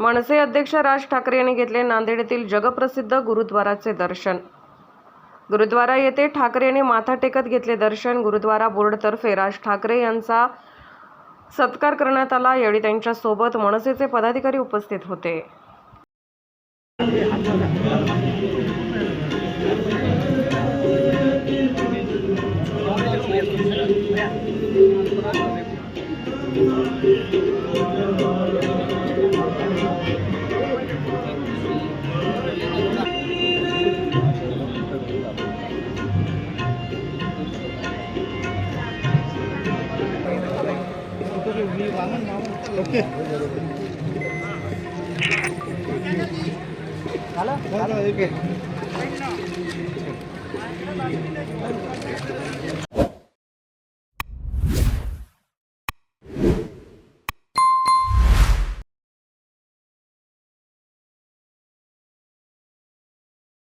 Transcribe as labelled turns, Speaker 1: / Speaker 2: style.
Speaker 1: मनसे अध्यक्ष राज ठाकरे यांनी घेतले नांदेड येथील जगप्रसिद्ध गुरुद्वाराचे दर्शन। गुरुद्वारा येथे ठाकरे यांनी माथा टेकत घेतले दर्शन। गुरुद्वारा बोर्डतर्फे राज ठाकरे यांचा सत्कार करण्यात आला। यावेळी त्यांच्या सोबत मनसेचे पदाधिकारी उपस्थित होते।
Speaker 2: ओके